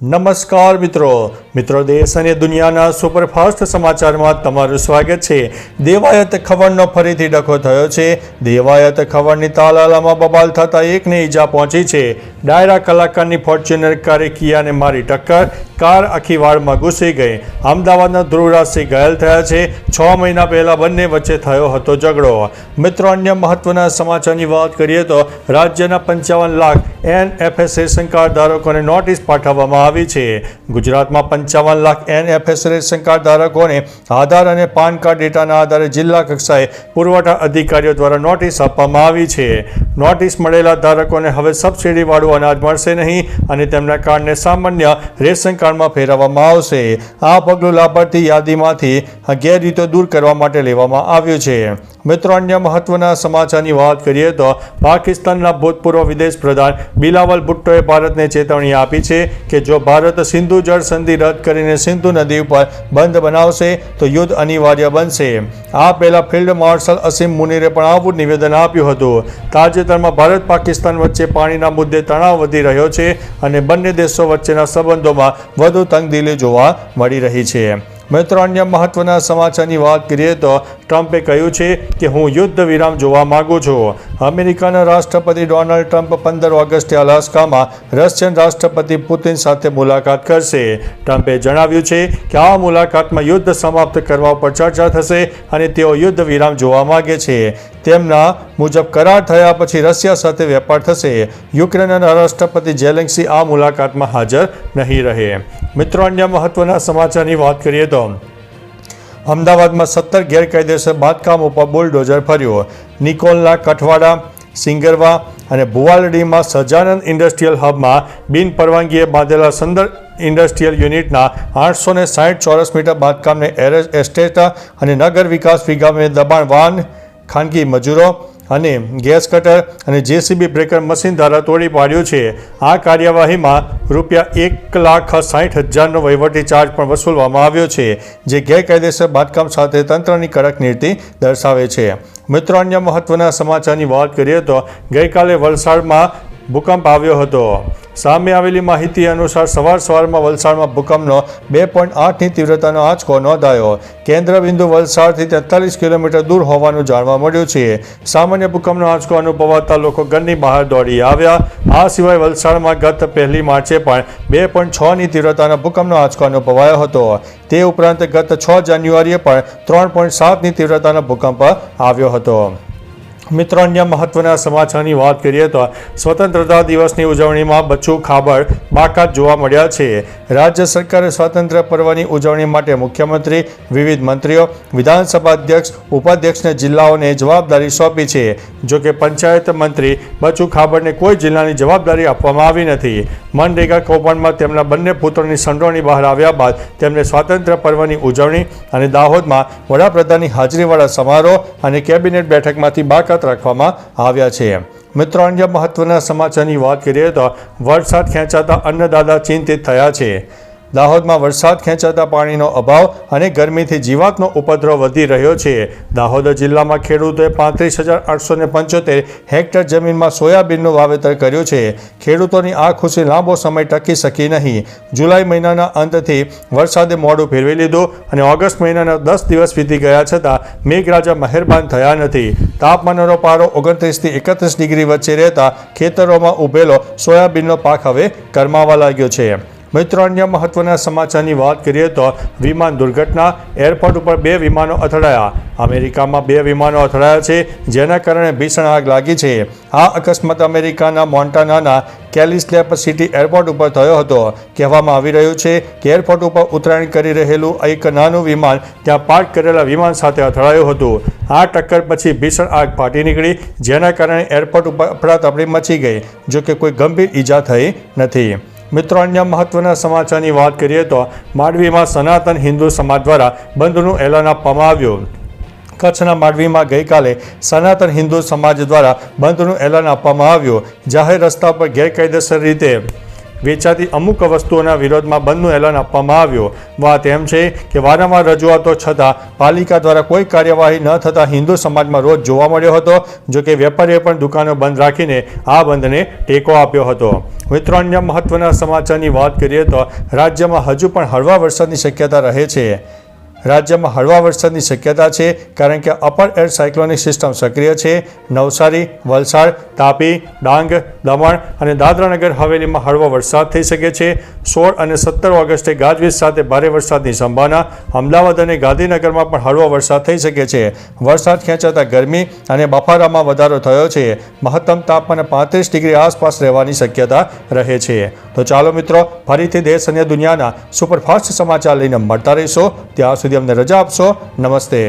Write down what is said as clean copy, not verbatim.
નમસ્કાર મિત્રો દેશ અને દુનિયાના સુપરફાસ્ટ સમાચારમાં તમારું સ્વાગત છે। દેવાયત ખવડનો ફરીથી ડખો થયો છે। દેવાયત ખવડની તાલાલામાં બબાલ થતાં એકને ઈજા પહોંચી છે। ડાયરા કલાકારની ફોર્ચ્યુનર કારે કિયાને મારી ટક્કર, કાર આખી વાળમાં ઘૂસી ગઈ। અમદાવાદના ધ્રુવરાજસિંહ ઘાયલ થયા છે। 6 મહિના પહેલા બંને વચ્ચે થયો હતો ઝઘડો। મિત્રો, અન્ય મહત્વના સમાચારની વાત કરીએ તો રાજ્યના 55 લાખ NFS રેશન કાર્ડ ધારકોને નોટિસ પાઠવવામાં આવી છે। ગુજરાતમાં 55 લાખ NFS રેશન કાર્ડ ધારકોને આધાર અને પાન કાર્ડ ડેટાના આધારે જિલ્લા કક્ષાએ પુરવઠા અધિકારીઓ દ્વારા નોટિસ આપવામાં આવી છે। નોટિસ મળેલા ધારકોને હવે સબસિડીવાળું અનાજ મળશે નહીં અને તેમના કાર્ડને સામાન્ય રેશન કાર્ડમાં ફેરવવામાં આવશે। આ પગલું લાભાર્થી યાદીમાંથી ગેરરીતો દૂર કરવા માટે લેવામાં આવ્યું છે। મિત્રો, અન્ય મહત્વના સમાચારની વાત કરીએ તો પાકિસ્તાનના ભૂતપૂર્વ વિદેશ પ્રધાન બિલાવલ ભુટ્ટોએ ભારતને ચેતવણી આપી છે કે જો ભારત સિંધુ જળ સંધિ રદ કરીને સિંધુ નદી ઉપર બંધ બનાવશે તો યુદ્ધ અનિવાર્ય બનશે। આ પહેલા ફિલ્ડ માર્શલ અસીમ મુનીરે પણ આવું નિવેદન આપ્યું હતું। તાજેતરમાં ભારત પાકિસ્તાન વચ્ચે પાણીના મુદ્દે તણાવ વધી રહ્યો છે અને બંને દેશો વચ્ચેના સંબંધોમાં વધુ તંગદિલી જોવા મળી રહી છે। મિત્રો, અન્ય મહત્વના સમાચારની વાત કરીએ તો ટ્રમ્પે કહ્યું છે કે હું યુદ્ધ વિરામ જોવા માગું છું। અમેરિકાના રાષ્ટ્રપતિ ડોનાલ્ડ ટ્રમ્પ 15 ઓગસ્ટે અલાસ્કામાં રશિયન રાષ્ટ્રપતિ પુતિન સાથે મુલાકાત કરશે। ટ્રમ્પે જણાવ્યું છે કે આ મુલાકાતમાં યુદ્ધ સમાપ્ત કરવા પર ચર્ચા થશે અને તેઓ યુદ્ધ વિરામ જોવા માગે છે। તેમના મુજબ કરાર થયા પછી રશિયા સાથે વેપાર થશે। યુક્રેનના રાષ્ટ્રપતિ ઝેલેન્સ્કી આ મુલાકાતમાં હાજર નહીં રહે। મિત્રો, અન્ય મહત્વના સમાચારની વાત કરીએ તો અમદાવાદમાં 17 ગેરકાયદેસર બાંધકામ ઉપર બુલડોઝર ફર્યું। નિકોલના કઠવાડા, સિંગરવા અને ભુવાલડીમાં સજાનંદ ઇન્ડસ્ટ્રીયલ હબમાં બિનપરવાનગીએ બાંધેલા 15 ઇન્ડસ્ટ્રીયલ યુનિટના 860 ચોરસ મીટર બાંધકામને એસ્ટેટ અને નગર વિકાસ વિભાગે દબાણ વાહન, ખાનગી મજૂરો અને ગેસ કટર અને JCB બ્રેકર મશીન દ્વારા તોડી પાડ્યું છે। આ કાર્યવાહીમાં ₹1,60,000નો વહીવટી ચાર્જ પણ વસૂલવામાં આવ્યો છે, જે ગેરકાયદેસર બાંધકામ સાથે તંત્રની કડક નીતિ દર્શાવે છે। મિત્રો, અન્ય મહત્વના સમાચારની વાત કરીએ તો ગઈકાલે વલસાડમાં ભૂકંપ આવ્યો હતો। સામે આવેલી માહિતી અનુસાર સવારમાં વલસાડમાં ભૂકંપનો 2.8ની તીવ્રતાનો આંચકો નોંધાયો। કેન્દ્રબિંદુ વલસાડથી 43 કિલોમીટર દૂર હોવાનું જાણવા મળ્યું છે। સામાન્ય ભૂકંપનો આંચકો અનુભવાતા લોકો ઘરની બહાર દોડી આવ્યા। આ સિવાય વલસાડમાં ગત 1 માર્ચે પણ 2.6ની તીવ્રતાના ભૂકંપનો આંચકો અનુભવાયો હતો। તે ઉપરાંત ગત 6 જાન્યુઆરીએ પણ 3.7ની તીવ્રતાનો ભૂકંપ આવ્યો હતો। મિત્રો, અન્ય મહત્વના સમાચારની વાત કરીએ તો સ્વતંત્રતા દિવસની ઉજવણીમાં બચ્ચું ખાબડ બાકાત જોવા મળ્યા છે। રાજ્ય સરકારે સ્વાતંત્ર્ય પર્વની ઉજવણી માટે મુખ્યમંત્રી, વિવિધ મંત્રીઓ, વિધાનસભા અધ્યક્ષ, ઉપાધ્યક્ષને જિલ્લાઓને જવાબદારી સોંપી છે। જોકે પંચાયત મંત્રી બચ્ચું ખાબડને કોઈ જિલ્લાની જવાબદારી આપવામાં આવી નથી। મનરેગા કૌભાંડમાં તેમના બંને પુત્રોની સંડોવણી બહાર આવ્યા બાદ તેમને સ્વાતંત્ર્ય પર્વની ઉજવણી અને દાહોદમાં વડાપ્રધાનની હાજરીવાળા સમારોહ અને કેબિનેટ બેઠકમાંથી બાકાત રાખવામાં આવ્યા છે। મિત્રો, અન્ય મહત્વના સમાચારની વાત કરીએ તો વરસાદ ખેંચાતા અન્નદાતા ચિંતિત થયા છે। દાહોદમાં વરસાદ ખેંચાતા પાણીનો અભાવ અને ગરમીથી જીવાતનો ઉપદ્રવ વધી રહ્યો છે। દાહોદ જિલ્લામાં ખેડૂતોએ 35,875 હેક્ટર જમીનમાં સોયાબીનનું વાવેતર કર્યું છે। ખેડૂતોની આ ખુશી લાંબો સમય ટકી શકી નહીં। જુલાઈ મહિનાના અંતથી વરસાદે મોડું ફેરવી લીધું અને ઓગસ્ટ મહિનાના 10 દિવસ વીતી ગયા છતાં મેઘરાજા મહેરબાન થયા નથી। તાપમાનનો પારો 29 થી 31 ડિગ્રી વચ્ચે રહેતા ખેતરોમાં ઉભેલો સોયાબીનનો પાક હવે ગરમાવા લાગ્યો છે। મિત્રો, અન્ય મહત્વના સમાચારની વાત કરીએ તો વિમાન દુર્ઘટના, એરપોર્ટ ઉપર 2 વિમાનો અથડાયા। અમેરિકામાં 2 વિમાનો અથડાયા છે, જેના કારણે ભીષણ આગ લાગી છે। આ અકસ્માત અમેરિકાના મોન્ટાનાના કેલિસ્લેપ સિટી એરપોર્ટ ઉપર થયો હતો। કહેવામાં આવી રહ્યું છે કે એરપોર્ટ ઉપર ઉતરાણ કરી રહેલું એક નાનું વિમાન ત્યાં પાર્ક કરેલા વિમાન સાથે અથડાયું હતું। આ ટક્કર પછી ભીષણ આગ ફાટી નીકળી, જેના કારણે એરપોર્ટ ઉપર અફડાતફડી મચી ગઈ, જોકે કોઈ ગંભીર ઈજા થઈ નથી। મિત્રો, અન્ય મહત્વના સમાચારની વાત કરીએ તો માંડવીમાં સનાતન હિન્દુ સમાજ દ્વારા બંધનું એલાન આપવામાં આવ્યું। કચ્છના માંડવીમાં ગઈકાલે સનાતન હિન્દુ સમાજ દ્વારા બંધનું એલાન આપવામાં આવ્યું। જાહેર રસ્તા પર ગેરકાયદેસર રીતે વેચાતી અમુક વસ્તુઓના વિરોધમાં બંધનું એલાન આપવામાં આવ્યું। વાત એમ છે કે વારંવાર રજૂઆતો છતાં પાલિકા દ્વારા કોઈ કાર્યવાહી ન થતાં હિન્દુ સમાજમાં રોષ જોવા મળ્યો હતો। જો કે વેપારીએ પણ દુકાનો બંધ રાખીને આ બંધને ટેકો આપ્યો હતો। મિત્રો અન્ય મહત્વના સમાચારની વાત કરીએ તો રાજ્યમાં હજુ પણ હળવા વરસાદની શક્યતા રહે છે. રાજ્યમાં હળવા વરસાદની શક્યતા છે કારણ કે અપર એર સાયક્લોનિક સિસ્ટમ સક્રિય છે. નવસારી, વલસાડ, તાપી, ડાંગ, દમણ અને દાદરાનગર હવેલીમાં હળવો વરસાદ થઈ શકે છે. 16 અને 17 ઓગસ્ટે ગાજવીજ સાથે ભારે વરસાદની સંભાવના. અમદાવાદ અને ગાંધીનગરમાં પણ હળવો વરસાદ થઈ શકે છે. વરસાદ ખેંચાતા ગરમી અને બફારામાં વધારો થયો છે. મહત્તમ તાપમાન 35 ડિગ્રી આસપાસ રહેવાની શક્યતા રહે છે. તો ચાલો મિત્રો, ફરીથી દેશ અને દુનિયાના સુપરફાસ્ટ સમાચાર લઈને મળતા રહીશો. ત્યાં સુધી અમને રજા આપશો. નમસ્તે.